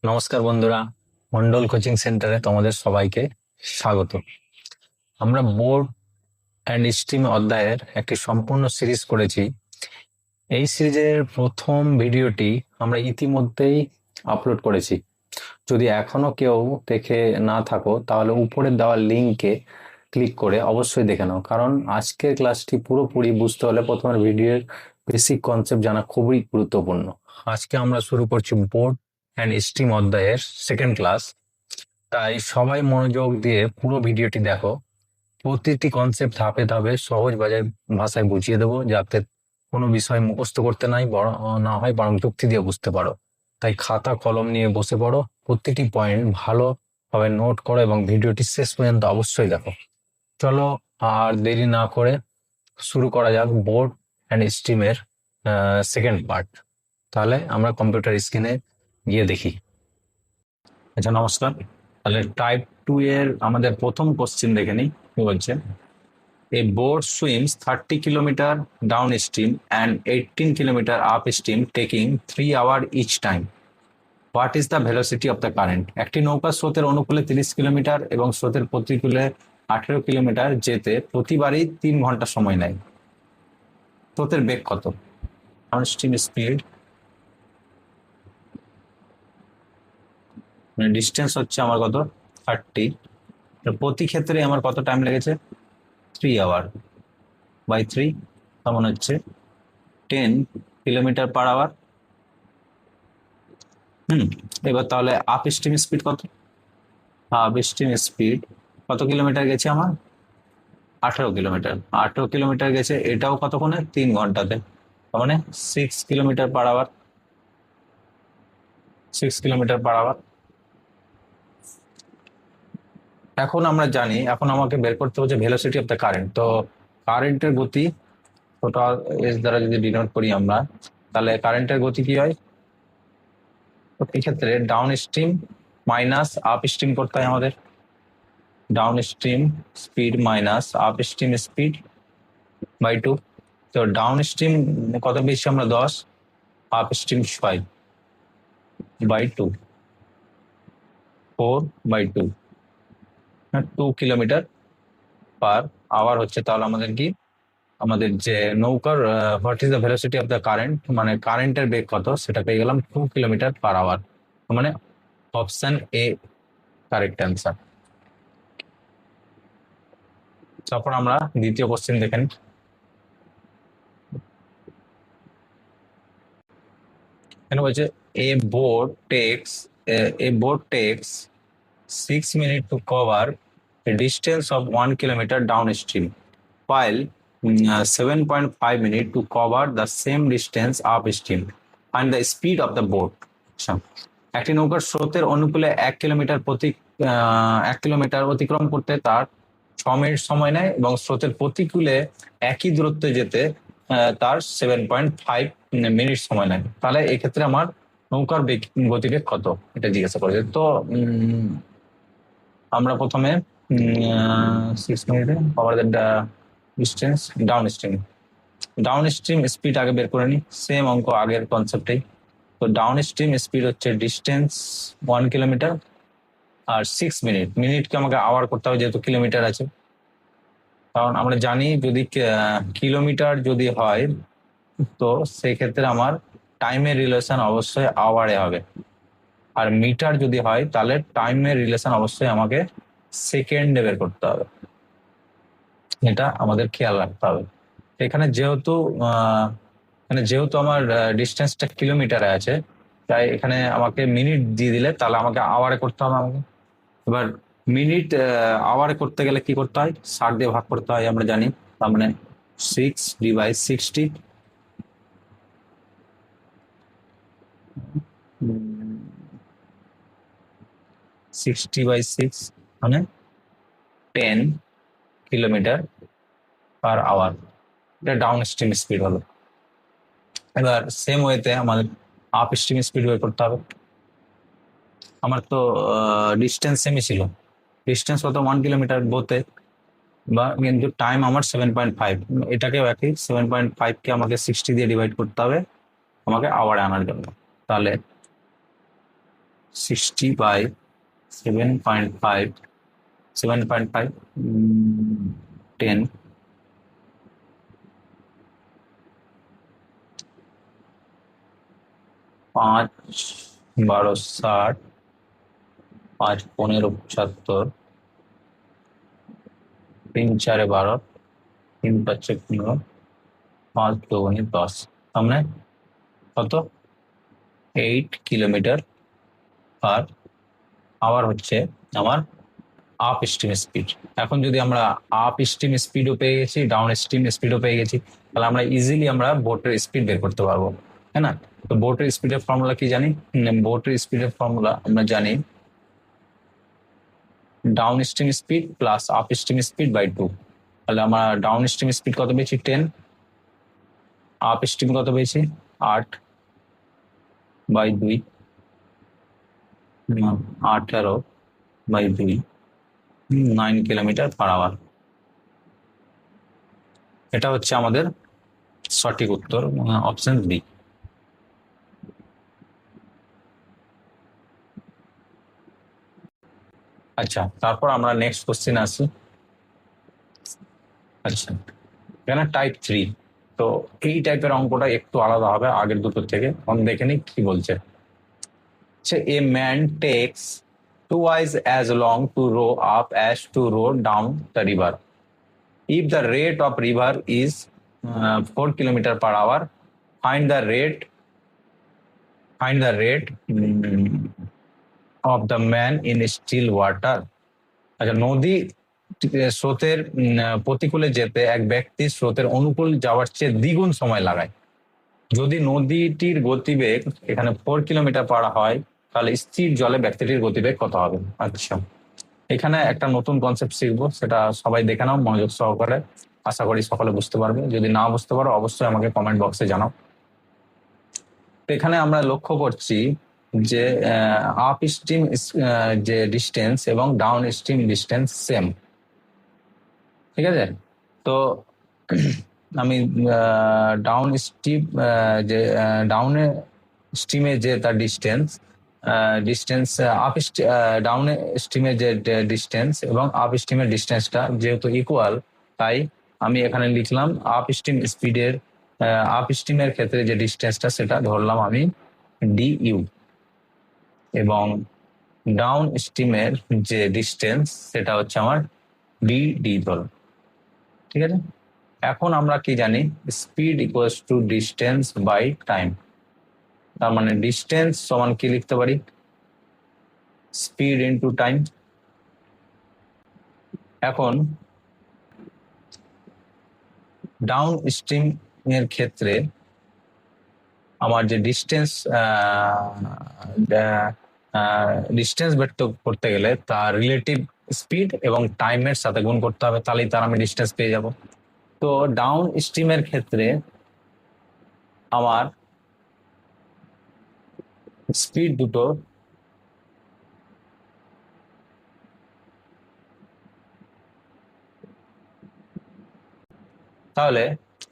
নমস্কার বন্ধুরা, মন্ডল কোচিং সেন্টারে তোমাদের সবাইকে স্বাগত। আমরা বোর্ড অ্যান্ড স্ট্রিম অধ্যায়ের একটি সম্পূর্ণ সিরিজ করেছি। এই সিরিজের প্রথম ভিডিওটি আমরা ইতিমধ্যেই আপলোড করেছি। যদি এখনো কেউ দেখে না থাকো তাহলে উপরে দেওয়া লিঙ্কে ক্লিক করে অবশ্যই দেখে নাও, কারণ আজকের ক্লাসটি পুরোপুরি বুঝতে হলে প্রথমে ভিডিওর বেসিক কনসেপ্ট জানা খুবই গুরুত্বপূর্ণ। আজকে আমরা শুরু করছি বোর্ড অ্যান্ড স্ট্রিম অধ্যায়ের সেকেন্ড ক্লাস। তাই সবাই মনোযোগ দিয়ে পুরো ভিডিওটি দেখো। প্রতিটি কনসেপ্ট ধাপে ধাপে সহজ ভাষায় বুঝিয়ে দেবো, যাতে কোনো বিষয় মুখস্থ করতে না হয়, বরং যুক্তি দিয়ে বুঝতে পারো। তাই খাতা কলম নিয়ে বসে পড়ো, প্রতিটি পয়েন্ট ভালোভাবে নোট করো এবং ভিডিওটি শেষ পর্যন্ত অবশ্যই দেখো। চলো আর দেরি না করে শুরু করা যাক বোর্ড অ্যান্ড স্ট্রিমের সেকেন্ড পার্ট। তাহলে আমরা কম্পিউটার স্ক্রিনে গিয়ে দেখি। আচ্ছা, নমস্কার। তাহলে টাইপ 2 এর আমাদের প্রথম কোশ্চেন দেখে নিই। কি বলছে? A boat swims 30 kilometer downstream and 18 kilometer upstream, taking 3 hours each time. What is the velocity of the current? একটি নৌকা স্রোতের অনুকূলে 30 কিলোমিটার এবং স্রোতের প্রতিকূলে 18 কিলোমিটার যেতে প্রতিবারই 3 ঘন্টা সময় নেয়। স্রোতের বেগ কত? ডাউনস্ট্রিম স্পিড মানে ডিস্টেন্স হচ্ছে আমার কত, 30। প্রতি ক্ষেত্রে আমার কত টাইম লেগেছে? 3 আওয়ার বাই 3 তেমন হচ্ছে 10 কিলোমিটার পার আওয়ার। এবার তাহলে আপ স্ট্রিম স্পিড কত? আপ স্ট্রিম স্পিড কত কিলোমিটার গেছে আমার? 18 কিলোমিটার। 18 কিলোমিটার গেছে, এটাও কতক্ষণে? 3 ঘন্টাতে। তার মানে 6 kilometre per hour. 6 kilometre per hour. এখন আমরা জানি, এখন আমাকে বের করতে হচ্ছে ভেলোসিটি অফ দ্য কারেন্ট। তো কারেন্টের গতি টোটাল এস দ্বারা যদি ডিনোট করি আমরা, তাহলে কারেন্টের গতি কি হয়? প্রতি ক্ষেত্রে downstream minus upstream করতে হয় আমাদের। Downstream speed minus upstream speed by 2। তো ডাউন স্ট্রিম কত বেশি আমরা? 10, upstream 5 by 2, 4 by 2, 2 kilometre per hour হচ্ছে। তাহলে আমাদের কি, আমাদের যে নৌকার what is the velocity of the current, মানে কারেন্টের বেগ কত, সেটা পেয়ে গেলাম 2 কিলোমিটার পার আওয়ার। মানে অপশন এ কারেক্ট অ্যান্সার। তারপর আমরা দ্বিতীয় কোশ্চেন দেখেন। এখানে বলছে a boat takes 6 minutes to cover a distance of 1 kilometer downstream, while 7.5 minutes to cover the same distance upstream, and the speed of the boat. একটি নৌকার স্রোতের অনুকূলে 1 কিলোমিটার অতিক্রম করতে তার 6 মিনিট সময় নেয় এবং স্রোতের প্রতিকূলে একই দূরত্বে যেতে তার 7.5 মিনিট সময় নেয়। তাহলে এক্ষেত্রে আমার নৌকার গতিবেগ কত, এটা জিজ্ঞাসা করেছে। তো আমরা প্রথমে 6 মিনিটে cover the distance down stream speed আগে বের করে নিই, সেম অঙ্ক আগের কনসেপ্টেই। তো ডাউন স্ট্রিম স্পিড হচ্ছে ডিস্টেন্স 1 কিলোমিটার আর 6 মিনিট। মিনিটকে আমাকে আওয়ার করতে হবে যেহেতু কিলোমিটার আছে, কারণ আমরা জানি যদি কিলোমিটার যদি হয় তো সেক্ষেত্রে আমার টাইমের রিলেশন অবশ্যই আওয়ারে হবে, আর মিটার যদি হয় তাহলে টাইমের রিলেশন অবশ্যই আমাকে সেকেন্ডে বের করতে হবে। এটা আমাদের খেয়াল রাখতে হবে। এখানে যেহেতু আমার ডিস্টেন্সটা কিলোমিটারে আছে, তাই এখানে আমাকে মিনিট দিয়ে দিলে তাহলে আমাকে আওয়ারে করতে হবে আমাকে। এবার মিনিট আওয়ারে করতে গেলে কি করতে হয়? 60 দিয়ে ভাগ করতে হয় আমরা জানি। তার মানে 6/60, 60/6 মানে 10 কিলোমিটার/আওয়ার। এটা ডাউন স্ট্রিম স্পিড হলো। এবার সেম ওয়েতে আমাদের আপ স্ট্রিম স্পিড বের করতে হবে। আমার তো ডিস্টেন্স সেমই ছিল, ডিস্টেন্স কত? 1 কিলোমিটার বোতে, বা কিন্তু টাইম আমার 7.5। এটাকেও একই 7.5কে আমাকে 60 দিয়ে ডিভাইড করতে হবে আমাকে আওয়ারে আনার জন্য। তাহলে 60/7.5, 7.5, 10, 5, 12, 60, 5, 15, 75, 3, 4, 12, 3, 5, 15, 5, 2, 10, সামনে কত 8 কিলোমিটার পার আওয়ার হচ্ছে আমার আপ স্ট্রিম স্পিড। এখন যদি আমরা আপ স্ট্রিম স্পিডও পেয়ে গেছি, ডাউন স্ট্রিম স্পিডও পেয়ে গেছি, তাহলে আমরা ইজিলি আমরা বোটের স্পিড বের করতে পারবো, তাই না? তো বোটের স্পিডের ফর্মুলা কি জানি? বোটের স্পিডের ফর্মুলা আমরা জানি downstream speed plus upstream speed by 2। তাহলে আমরা ডাউন স্ট্রিম স্পিড কত পেয়েছি 10, আপ স্ট্রিম কত পেয়েছি 8/2, 18/2, 9 কিলোমিটার পার আওয়ার। এটা হচ্ছে আমাদের সঠিক উত্তর, অপশন বি। আচ্ছা, তারপর আমরা নেক্সট কোশ্চেন আসি। আচ্ছা, এখানে টাইপ 3, তো এই টাইপের অঙ্কটা একটু আলাদা হবে আগের দুটোর থেকে। দেখে নিই কি বলছে। A man takes twice as long to row up as to row down the river. If the rate of river is 4 kilometer per hour, find the rate of the man in still water. আচ্ছা, নদী স্রোতের প্রতিকূলে যেতে এক ব্যক্তি স্রোতের অনুকূল যাওয়ার চেয়ে দ্বিগুণ সময় লাগায়। যদি নদীটির গতিবেগ এখানে 4 কিলোমিটার পার হয়, তাহলে স্থির জলে ব্যক্তিটির গতিবেগ কত হবে? আচ্ছা, এখানে একটা নতুন কনসেপ্ট শিখবো, সেটা সবাই দেখে নাও মনোযোগ সহকারে। আশা করি সকলে বুঝতে পারবে। যদি না বুঝতে পারো অবশ্যই আমাকে কমেন্ট বক্সে জানাও। তো এখানে আমরা লক্ষ্য করছি যে আপ স্ট্রিম যে ডিস্টেন্স এবং ডাউন স্ট্রিম ডিস্টেন্স সেম, ঠিক আছে? তো আমি ডাউন স্ট্রিম যে ডাউনে স্ট্রিমে যে তার ডিস্টেন্স আপ ডাউনে স্ট্রিমের যে ডিস্টেন্স এবং আপ স্ট্রিমের ডিস্টেন্সটা যেহেতু ইকুয়াল, তাই আমি এখানে লিখলাম আপ স্ট্রিমের ক্ষেত্রে যে ডিস্টেন্সটা সেটা ধরলাম আমি ডিইউ, এবং ডাউন স্ট্রিমের যে ডিস্টেন্স সেটা হচ্ছে আমার ডিডি ধরো, ঠিক আছে? এখন আমরা কি জানি, speed equals to distance by time. তার মানে ডিস্টেন্স সমান কি লিখতে পারি, স্পিড ইনটু টাইম। এখন ডাউন স্ট্রিম এর ক্ষেত্রে আমার যে ডিস্টেন্স বের করতে গেলে তার রিলেটিভ স্পিড এবং টাইমের সাথে গুণ করতে হবে, তাহলেই তার আমি ডিস্টেন্স পেয়ে যাব। তো ডাউন স্ট্রিমের ক্ষেত্রে আমার স্পিড দুটো তাহলে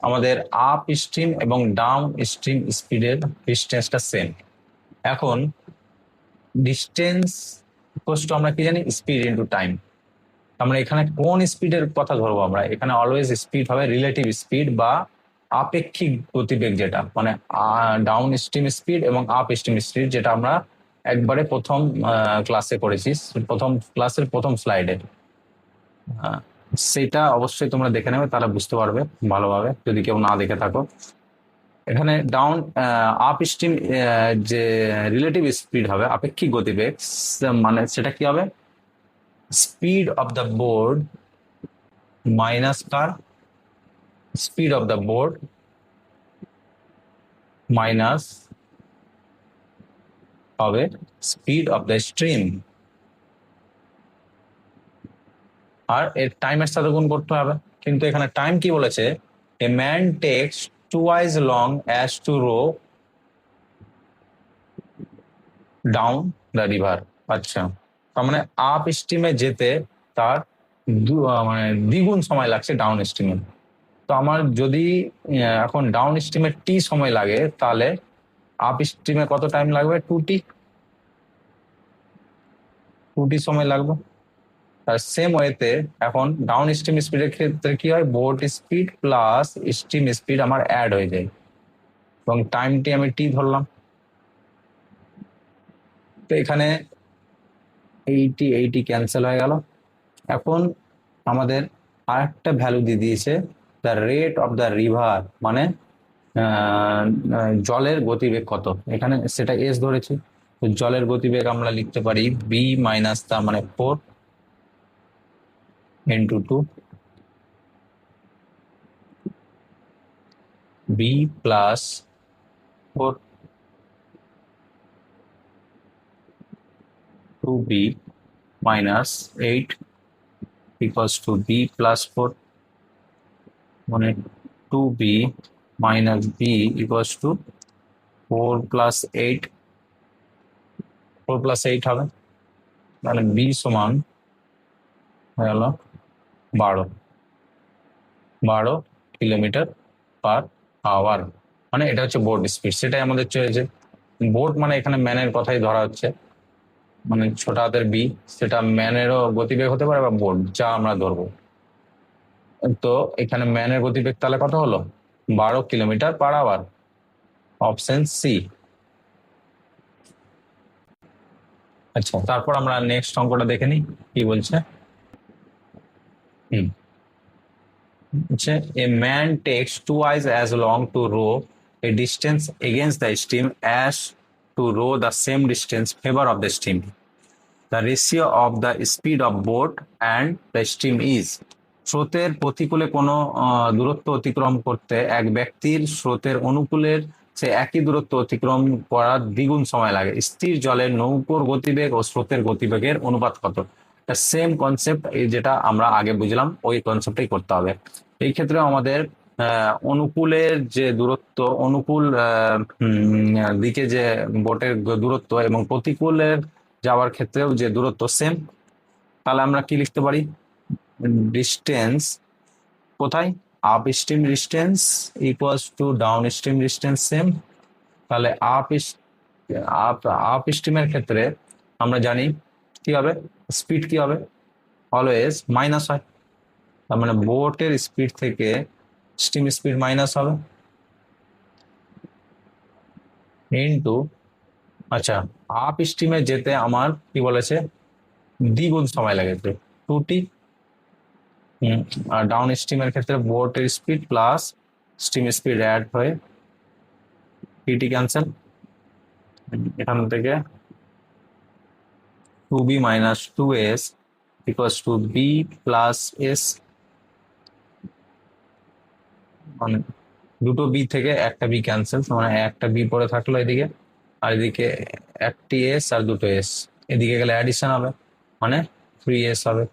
আমাদের আপ স্ট্রিম এবং ডাউন স্ট্রিম স্পিডের ডিস্টেন্সটা সেম। এখন ডিস্টেন্স আমরা কি জানি, স্পিড ইনটু টাইম। আমরা এখানে কোন স্পিডের কথা ধরবো? আমরা এখানে অলওয়েজ স্পিড হবে রিলেটিভ স্পিড বা আপেক্ষিক গতিবেগ, যেটা মানে ডাউন স্ট্রিম স্পিড এবং আপ স্ট্রিম স্পিড, যেটা আমরা একবারে প্রথম ক্লাসে করেছি, প্রথম ক্লাসের প্রথম স্লাইডে। সেটা অবশ্যই তোমরা দেখে নেবে, তারা বুঝতে পারবে ভালোভাবে যদি কেউ না দেখে থাকো। এখানে ডাউন আপ স্ট্রিম যে রিলেটিভ স্পিড হবে আপেক্ষিক গতিবেগ, মানে সেটা কি হবে, speed of the board minus car speed of the board minus হবে স্পিড অফ দ্য স্ট্রিম, আর এর টাইমের সাথে গুণ করতে হবে। কিন্তু এখানে টাইম কি বলেছে, a man takes twice long as to row down the river. আচ্ছা, তার মানে আপ স্ট্রিমে যেতে তার মানে দ্বিগুণ সময় লাগছে ডাউন স্ট্রিমে। তো আমার যদি এখন ডাউন স্ট্রিমে টি সময় লাগে, তাহলে আপ স্ট্রিমে কত টাইম লাগবে, 2t। 2t সময় লাগবে। তার সেম ওয়েতে এখন ডাউন স্ট্রিম স্পিডের ক্ষেত্রে কি হয়, boat speed plus stream speed আমার অ্যাড হয়ে যায় এবং টাইমটি আমি টি ধরলাম। তো এখানে এইটি ক্যান্সেল হয়ে গেল। এখন আমাদের আরেকটা ভ্যালু দিয়ে দিয়েছে, the rate of the river, মানে জলের গতিবেগ কত, এখানে সেটা এস ধরেছি। তো জলের গতিবেগ আমরা লিখতে পারি বি মাইনাস তার মানে 4 into 2 b plus 4 2b minus 8 equals to b plus 4, মানে 2b minus b equals to 4 plus 8, 4 plus 8 হবে, তাহলে b সমান হয়ে গেল 12 কিলোমিটার পার আওয়ার। মানে এটা হচ্ছে বোট স্পিড, সেটাই আমাদের চেয়েছে। বোট মানে এখানে ম্যানের কথাই ধরা হচ্ছে, মানে ছোট হাতের বি, সেটা ম্যানেরও গতিবেগ হতে পারে বা বোট, যা আমরা ধরবো। তো এখানে ম্যানের গতিবেগ তাহলে কত হলো, 12 kilometre per hour, option C. আচ্ছা, তারপর আমরা নেক্সট অঙ্কটা দেখে নিই কি বলছে। A man takes twice as long to row a distance against the stream as to row the same distance favour of the stream. The ratio of the speed of boat and the stream is. স্রোতের প্রতিকূলে কোনো দূরত্ব অতিক্রম করতে এক ব্যক্তির স্রোতের অনুকূলের সে একই দূরত্ব অতিক্রম করার দ্বিগুণ সময় লাগে। স্থির জলের নৌকোর গতিবেগ ও স্রোতের গতিবেগের অনুপাত কত? সেম কনসেপ্ট যেটা আমরা আগে বুঝলাম, ওই কনসেপ্টই করতে হবে। এই ক্ষেত্রে আমাদের অনুকূলের যে দূরত্ব, অনুকূল দিকে যে বোটের দূরত্ব এবং প্রতিকূলের যাওয়ার ক্ষেত্রেও যে দূরত্ব সেম, তাহলে আমরা কি লিখতে পারি, ডিস্টেন্স কোথায়, up stream distance equals to down stream distance same. তাহলে আপ স্ট্রিমের ক্ষেত্রে আমরা জানি কি হবে, স্পিড কি হবে, অলওয়েজ মাইনাস হয়। তার মানে বোটের স্পিড থেকে স্টিম স্পিড মাইনাস হবে ইনটু, আচ্ছা আপ স্ট্রিমে যেতে আমার কি বলেছে, দ্বিগুণ সময় লেগেছে 2t। আর ডাউন স্ট্রিমের ক্ষেত্রে বোটের speed plus stream speed add হয়ে টি ক্যান্সেল, এখান থেকে 2b minus 2s equals to b plus s, মানে দুটো বি থেকে একটা বি ক্যান্সেল, মানে একটা বি পরে থাকলো এদিকে, আর এদিকে একটি এস আর দুটো এস, এদিকে গেলে অ্যাডিশন হবে, মানে 3s হবে।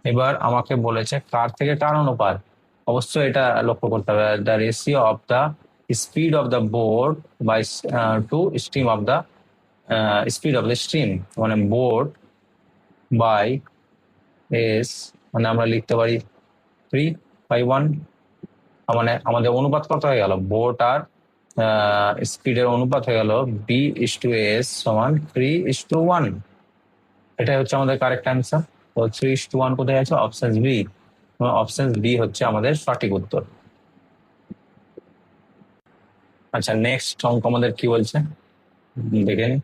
এবার আমাকে বলেছে কার থেকে কার অনুপাত, অবশ্যই এটা লক্ষ্য করতে হবে, the ratio of the speed of the boat by to stream of the speed of the stream, মানে বোট বাই এস, মানে আমরা লিখতে পারি 3/1, মানে আমাদের অনুপাত কত হয়ে গেল, বোট আর স্পিডের অনুপাত হয়ে গেল b/s সমান 3:1। এটাই হচ্ছে আমাদের কারেক্ট অ্যান্সার। তো 3:1 কোথায় আছে, অপশন বি। অপশন বি হচ্ছে আমাদের সঠিক উত্তর। আচ্ছা, নেক্সট অঙ্ক আমাদের কি বলছে দেখে নি।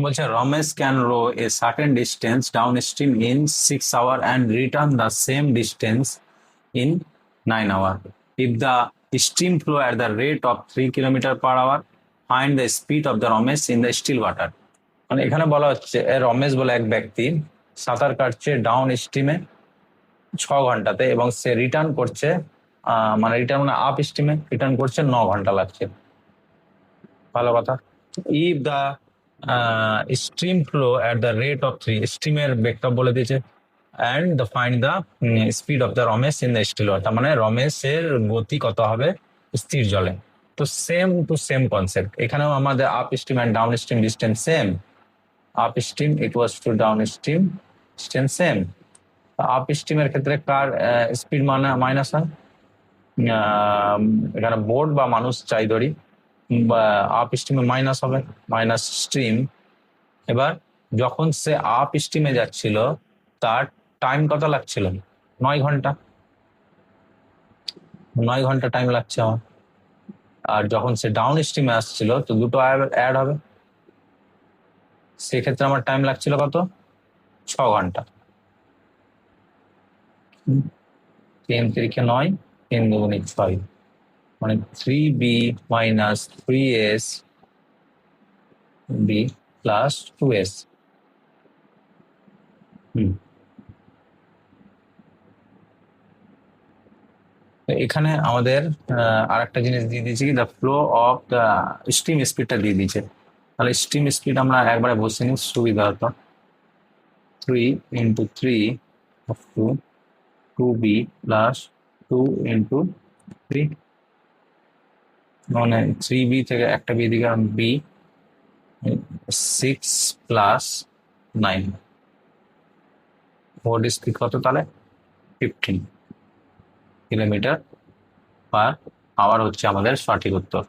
বলছে Ramesh can row a certain distance down stream in 6 hours and return the same distance in 9 hours. If the stream flow at the rate of 3 kilometers per hour, find the speed of the Ramesh in the still water. মানে এখানে বলা হচ্ছে রমেশ বলে এক ব্যক্তি সাঁতার কাটছে down স্ট্রিমে 6 ঘন্টাতে এবং সে রিটার্ন করছে, মানে রিটার্ন মানে আপ স্ট্রিমে রিটার্ন করছে 9 ঘন্টা লাগছে। ভালো কথা। If the stream flow at the rate of 3, স্ট্রিমের বেগটা বলে দিয়েছে, and the find the speed of the Ramesh in the still water, মানে রমেশের গতি কত হবে স্থির জলে। তো সেম টু সেম কনসেপ্ট, এখানেও আমাদের up stream and down stream distance same, up stream equals to down stream distance same. Up স্ট্রিমের ক্ষেত্রে কার স্পিড মানে মাইনাস হয়, এখানে বোট বা মানুষ চাই ধরি, আপ স্ট্রিমে মাইনাস হবে, মাইনাস স্ট্রিম। এবার যখন সে আপ স্ট্রিমে যাচ্ছিল তার টাইম কত লাগছিল? 9 ঘন্টা। 9 ঘন্টা টাইম লাগছে আমার। আর যখন সে ডাউন স্ট্রিমে আসছিল তো দুটো অ্যাড হবে, সেক্ষেত্রে আমার টাইম লাগছিল কত? 6 ঘন্টা। 3 3 9, 3 2 6, মানে 3b - 3s b plus 2s। তো এখানে আমাদের আরেকটা জিনিস দিয়ে দিয়েছে কি, the flow of the stream স্পিডটা দিয়ে দিয়েছে। তাহলে স্ট্রিম স্পিড আমরা একবারে বসে নিই, সুবিধা হতো। 3 × 3 প্লাস 2 × 3, মানে 3b থেকে একটা বি দিকে বি, 6 প্লাস 9। বোর্ড স্পিড কত তাহলে? 15 কিলোমিটার/আওয়ার হচ্ছে আমাদের সঠিক উত্তর,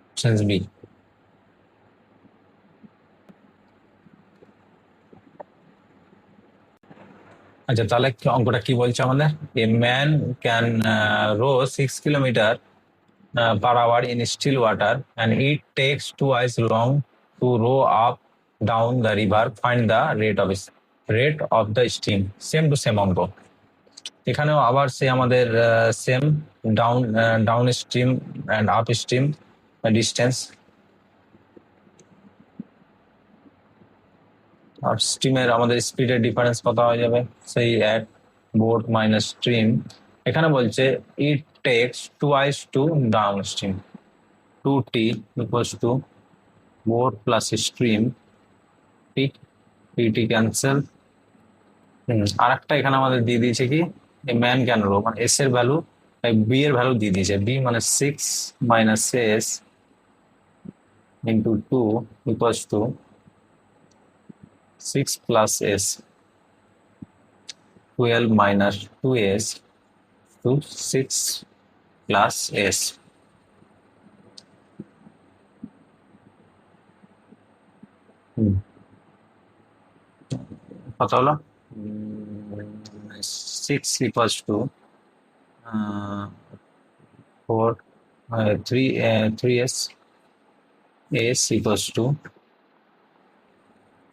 অপশন বি। আচ্ছা, তাহলে অঙ্কটা কি বলছে আমাদের? এ ম্যান ক্যান রো 6 কিলোমিটার/আওয়ার in still water and it takes twice long to row up down the river. Find the rate of the stream. Same to same অঙ্ক। এখানেও আবার সে আমাদের same down stream and up stream distance. Up স্ট্রিমের আমাদের স্পিডের difference কত হয়ে যাবে? সেই এক, বোট মাইনাস স্ট্রিম। এখানে বলছে it takes twice to down stream, 2t = boat plus stream, T cancel. আর একটা এখানে আমাদের দিয়ে দিয়েছে কি, ম্যান ক্যান রো, মানে এস এর ভ্যালু, বি এর ভ্যালু দিয়ে দিয়েছে। বি মানে 6 - s × 2 = 6 + s, 12 - 2s to 6 + s। কত হলো? 6 = 4 3s, s =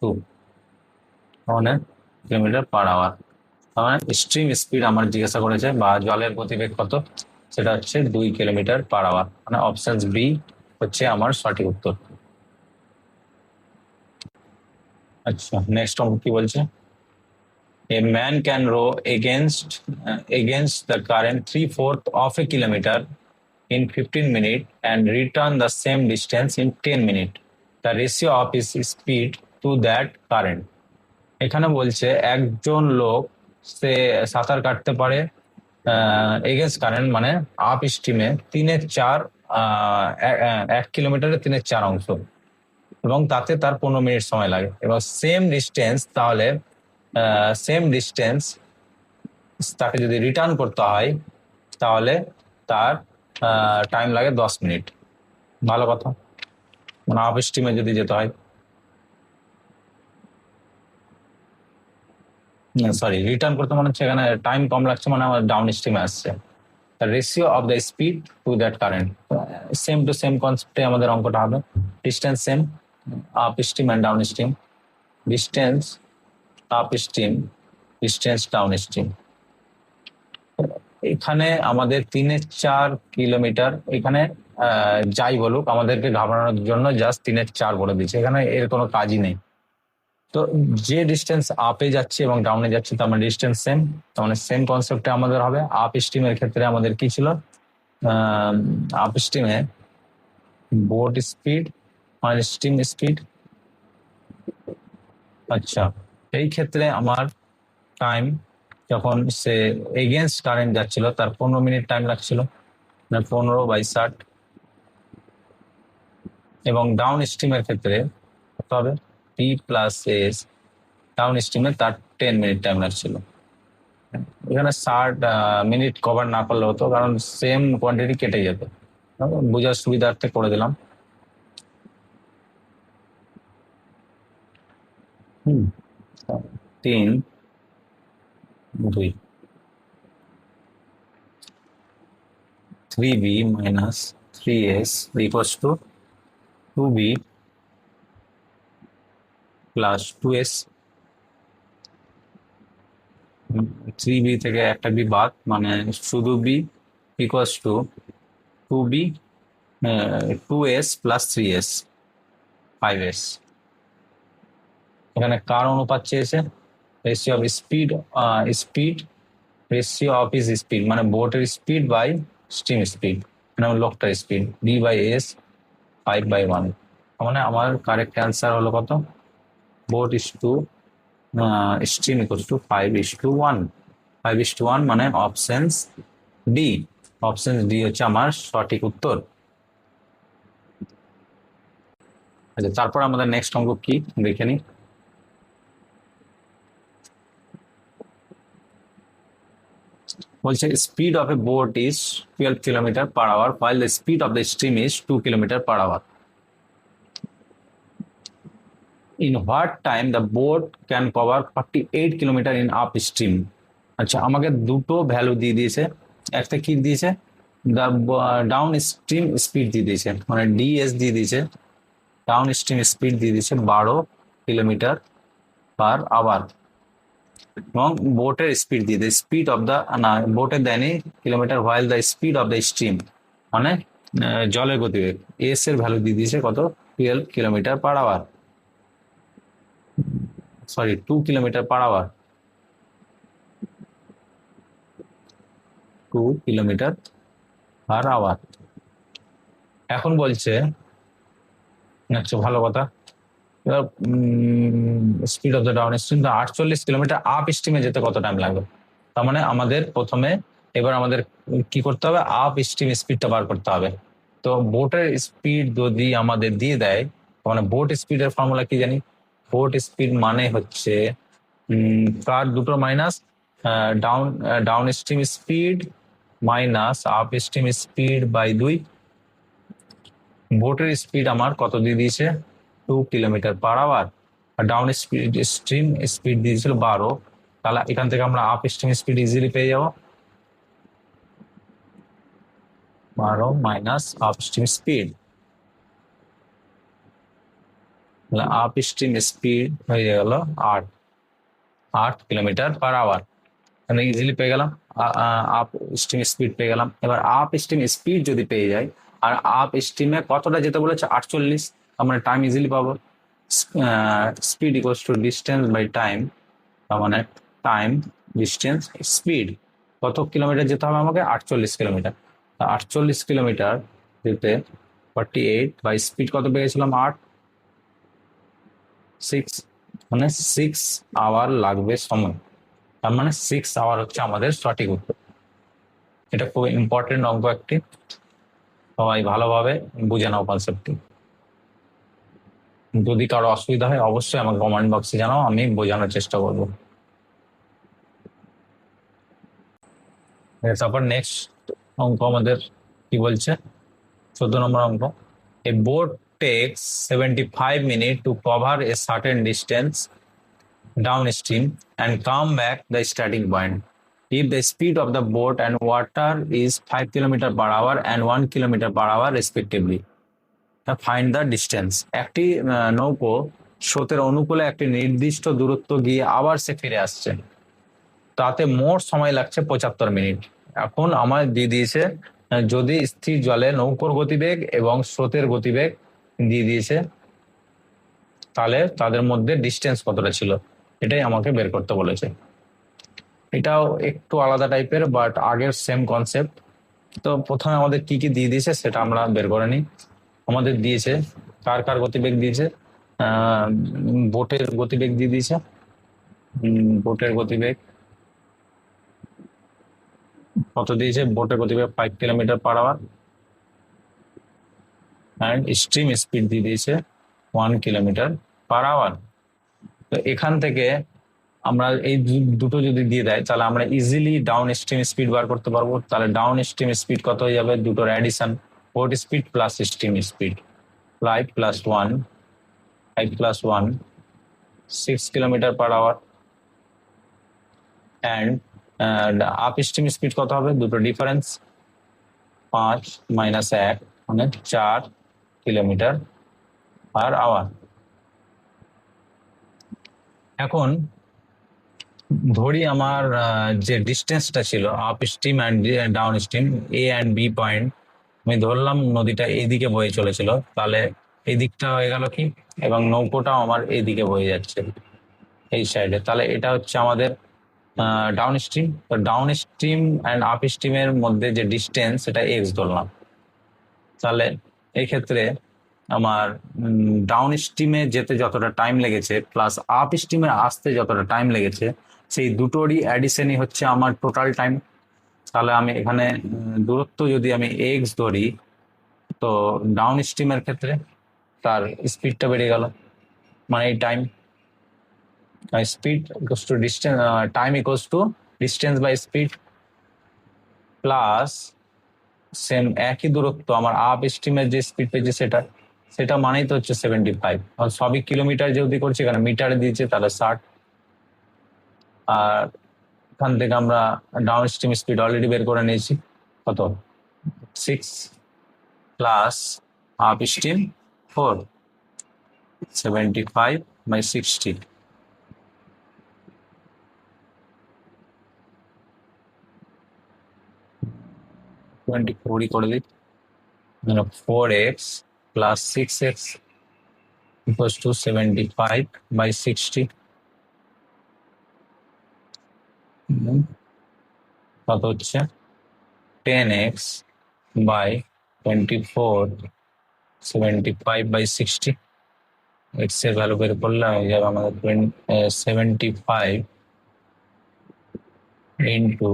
2, মানে কিলোমিটার/আওয়ার। মানে স্ট্রিম স্পিড আমার জিজ্ঞাসা করেছে, বা জলের গতিবেগ কত, সেটা হচ্ছে 2 কিলোমিটার/আওয়ার, মানে অপশন বি হচ্ছে আমার সঠিক উত্তর। আচ্ছা, নেক্সট অঙ্ক কি বলছে? A man can row against the current 3/4 of a kilometer in 15 minutes and return the same distance in 10 minutes. The ratio of his speed to that current. এখানে বলছে একজন লোক সে সাঁতার কাটতে পারে এগেন্স্ট কারেন্ট, মানে আপ স্ট্রিমে 3/4, 1 কিলোমিটারে 3/4 অংশ, এবং তাতে তার 15 মিনিট সময় লাগে। এবার সেম ডিস্টেন্স, তাহলে সেম ডিস্টেন্স তাকে যদি রিটার্ন করতে হয় তাহলে তার টাইম লাগে 10 মিনিট। ভালো কথা, মানে আপ স্ট্রিমে যদি যেতে হয়, সরি, রিটার্ন করতে মনে হচ্ছে এখানে টাইম কম লাগছে, মানে আমার ডাউন স্ট্রিমে আসছে। Ratio of the speed to that current, same to same কনসেপ্টে আমাদের অঙ্কটা হবে। Distance same, up stream and down stream, distance up stream, distance down stream. এখানে আমাদের 3/4 কিলোমিটার, এখানে যাই বলুক আমাদেরকে ঘাবড়ানোর জন্য জাস্ট 3/4 বলে দিচ্ছে, এখানে এর কোনো কাজই নেই। তো যে ডিস্টেন্স আপে যাচ্ছে এবং ডাউনে যাচ্ছে তার মানে ডিস্টেন্স সেম, তার মানে সেম কনসেপ্টে আমাদের হবে। আপ স্ট্রিমের ক্ষেত্রে আমাদের কি ছিল? আপ স্ট্রিমে বোট স্পিড মানে স্ট্রিম স্পিড। আচ্ছা, এই ক্ষেত্রে আমার টাইম, যখন সে এগেনস্ট কারেন্ট যাচ্ছিল তার 15 মিনিট টাইম লাগছিল, 15/60। এবং ডাউন স্ট্রিমের ক্ষেত্রে কত হবে? টি প্লাস এস, ডাউন স্ট্রিমে তার 10 মিনিট টাইম লাগছিল। এখানে 60 মিনিট কভার না করলে হতো, কারণ সেম কোয়ান্টিটি কেটে যেত। বোঝার সুবিধার্থে করে দিলাম। হুম 3 2 3b minus 3s equals to 2b plus 2s। 3b থেকে একটা বি বাদ, মানে শুধু B equals to 2b 2s plus 3s 5s। এখানে কার অনুপাত চেয়েছে? Ratio of speed, speed ratio of is speed মানে বোটের স্পিড বাই স্টিম স্পিড, মানে লোকটার স্পিড বি বাই এস 5/1। মানে আমার কারেক্ট অ্যান্সার হলো কত? Boat is to stream equals to 5:1। 5:1 মানে অপশনস ডি। অপশন ডি হচ্ছে আমার সঠিক উত্তর। আচ্ছা, তারপর আমাদের নেক্সট অঙ্ক কি দেখে নি। বলছে speed of a boat is 12 kilometre per hour while the speed of the stream is 2 kilometre per hour. In what time the boat can cover 48 kilometre in up stream? আচ্ছা, আমাকে দুটো ভ্যালু দিয়ে দিয়েছে। একটা কি দিয়েছে? দ্য ডাউন স্ট্রিম স্পিড দিয়ে দিয়েছে, মানে ডিএস দিয়ে দিয়েছে। ডাউন স্ট্রিম স্পিড দিয়ে দিয়েছে 12 কিলোমিটার পার আওয়ার, এবং বোটের স্পিড দিয়ে দেয় স্পিড অফ দ্য, না বোটের দেয়নি kilometre, while the speed of the stream মানে জলের গতিবেগ, এস এর ভ্যালু দিয়ে দিয়েছে কত? 12 kilometre per hour, sorry 2 kilometre per hour, 2 kilometre per hour. এখন বলছে, আচ্ছা ভালো কথা, speed of the down stream 48 kilometre up স্ট্রিমে যেতে কত টাইম লাগবে? তার মানে আমাদের প্রথমে এবার আমাদের কি করতে হবে? আপ স্ট্রিম স্পিডটা বার করতে হবে। তো বোটের স্পিড যদি আমাদের দিয়ে দেয়, মানে বোট স্পিডের ফর্মুলা কি জানি? বোট স্পিড মানে হচ্ছে কার দুটো মাইনাস, down downstream speed minus upstream speed by 2। বোটের স্পিড আমার কত দিয়ে দিয়েছে? 2 কিলোমিটার পার আওয়ার, আর ডাউন স্পিড স্ট্রিম স্পিড দিয়েছিল 12। তাহলে এখান থেকে আমরা আপ স্ট্রিম স্পিড ইজিলি পেয়ে যাবো, 12 minus upstream speed, up stream speed হয়ে গেল 8 কিলোমিটার পার আওয়ার। এখানে ইজিলি পেয়ে গেলাম, আপ স্ট্রিম স্পিড পেয়ে গেলাম। এবার আপ স্ট্রিম স্পিড যদি পেয়ে যাই, আর আপ স্ট্রিমে কতটা যেতে বলেছে? 48, আমরা টাইম ইজিলি পাবো। Speed equals to distance by time, তার মানে টাইম ডিস্টেন্স স্পিড। কত কিলোমিটার যেতে হবে আমাকে? 48 কিলোমিটার। 48 কিলোমিটার যেতে 48 বাই স্পিড কত পেয়েছিলাম? 8, 6, মানে 6 আওয়ার লাগবে সময়। তার মানে 6 আওয়ার হচ্ছে আমাদের সঠিক উত্তর। এটা খুব ইম্পর্টেন্ট অঙ্ক একটি, সবাই ভালোভাবে বুঝে নাও কনসেপ্টটি। যদি কারো অসুবিধা হয় অবশ্যই আমাকে কমেন্ট বক্সে জানাও, আমি বোঝানোর চেষ্টা করবো। তারপর নেক্সট অঙ্ক আমাদের কি বলছে? 14 নম্বর অঙ্ক। A boat takes 75 minutes to cover a certain distance downstream and come back the starting point if the speed of the boat and water is 5 kilometer per hour and 1 kilometer per hour respectively. Find the distance. একটি নৌকো স্রোতের অনুকূলে একটি নির্দিষ্ট দূরত্ব গিয়ে আবার সে ফিরে আসছে, তাতে মোট সময় লাগছে 75 মিনিট। এখন আমার দিয়ে দিয়েছে যদি স্থির জলে নৌকোর গতিবেগ এবং স্রোতের গতিবেগ দিয়ে দিয়েছে, তাহলে তাদের মধ্যে ডিস্টেন্স কতটা ছিল এটাই আমাকে বের করতে বলেছে। এটাও একটু আলাদা টাইপের, বাট আগের সেম কনসেপ্ট। তো প্রথমে আমাদের কি কি দিয়ে দিয়েছে সেটা আমরা বের করে নিই। আমাদের দিয়েছে কার কার গতিবেগ দিয়েছে? বোটের গতিবেগ দিয়ে দিয়েছে। বোটের গতিবেগ কত দিয়েছে? বোটের গতিবেগ 5 kilometre per hour, and stream speed দিয়ে দিয়েছে 1 কিলোমিটার পার আওয়ার। তো এখান থেকে আমরা এই দুটো যদি দিয়ে দেয় তাহলে আমরা ইজিলি ডাউন স্ট্রিম স্পিড বার করতে পারবো। তাহলে ডাউন স্ট্রিম স্পিড কত হয়ে যাবে? দুটোর addition boat speed plus steam speed. 5 plus 1, 5 plus 1, 6 kilometer per hour. And up steam speed কত হবে? দুটো ডিফারেন্স, 5 মাইনাস 1 মানে 4 কিলোমিটার পার আওয়ার। এখন ধরি আমার যে ডিস্টেন্সটা ছিল up stream and down stream, A and B point, আমি ধরলাম নদীটা এইদিকে বয়ে চলেছিল, তাহলে এই দিকটা হয়ে গেল কি, এবং নৌকোটাও আমার এইদিকে বয়ে যাচ্ছে এই সাইডে, তাহলে এটা হচ্ছে আমাদের ডাউন স্ট্রিম। তো ডাউন স্ট্রিম অ্যান্ড আপ স্ট্রিমের মধ্যে যে ডিস্টেন্স সেটা এক্স ধরলাম। তাহলে এই ক্ষেত্রে আমার ডাউন স্ট্রিমে যেতে যতটা টাইম লেগেছে প্লাস আপ স্ট্রিমে আসতে যতটা টাইম লেগেছে, সেই দুটোরই অ্যাডিশনই হচ্ছে আমার টোটাল টাইম। তাহলে আমি এখানে দূরত্ব যদি আমি এক্স ধরি, তো ডাউন স্ট্রিমের ক্ষেত্রে তার স্পিডটা বেড়ে গেল, মানে এই time, speed equals to distance, time equals to distance by speed plus same একই দূরত্ব আমার আপ স্ট্রিমের যে স্পিড পেয়েছে সেটা, সেটা মানেই তো হচ্ছে 75। আর সবই কিলোমিটার যেহেতু করছি, এখানে মিটারে দিয়েছে তাহলে 60। আর এখান থেকে আমরা ডাউন স্ট্রিম স্পিড অলরেডি বের করে নিয়েছি, কত, 6 প্লাস আপ স্ট্রিম 4, 75/60। 24 করে দিই, 4x plus 6x equals to 75/60। কত হচ্ছে? 10x by 24, 75/60। x এর ভ্যালু বের করলে হয়ে যাবে আমাদের 75 into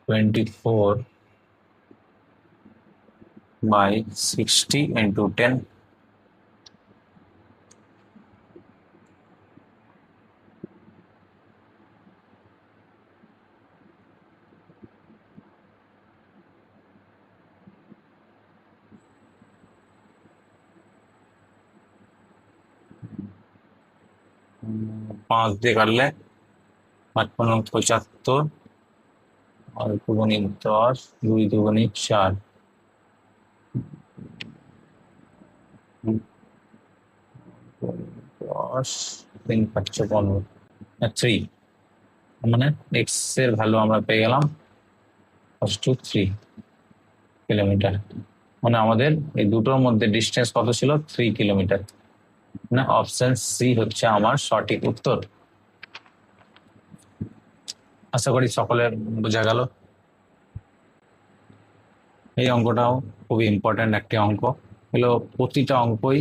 24/60 into 10। পাঁচ দিয়ে কাটলে 5×75, আর 2×10, 2×4, 10, 3×5=15, 3, মানে এক্স এর ভ্যালু আমরা পেয়ে গেলাম 3 কিলোমিটার। মানে আমাদের এই দুটোর মধ্যে ডিস্টেন্স কত ছিল? 3 কিলোমিটার। মানে অপশন সি হচ্ছে আমার সঠিক উত্তর। আশা করি সকলের বোঝা গেল। এই অঙ্কটাও খুবই ইম্পর্ট্যান্ট একটি অঙ্ক, এগুলো প্রতিটা অঙ্কই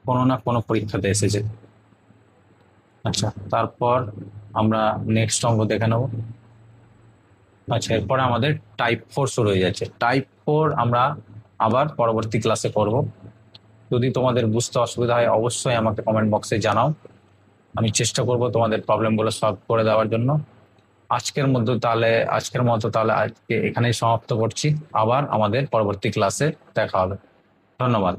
কোনো না কোনো পরীক্ষাতে এসেছে। আচ্ছা, তারপর আমরা নেক্সট অঙ্ক দেখে নেব। আচ্ছা, এরপরে আমাদের টাইপ 4 শুরু হয়ে যাচ্ছে। টাইপ 4 আমরা আবার পরবর্তী ক্লাসে করব। যদি তোমাদের বুঝতে অসুবিধা হয় অবশ্যই আমাকে কমেন্ট বক্সে জানাও, আমি চেষ্টা করব তোমাদের প্রবলেমগুলো সলভ করে দেওয়ার জন্য। আজকের মতো তাহলে আজকে এখানেই সমাপ্ত করছি, আবার আমাদের পরবর্তী ক্লাসে দেখা হবে। ধন্যবাদ।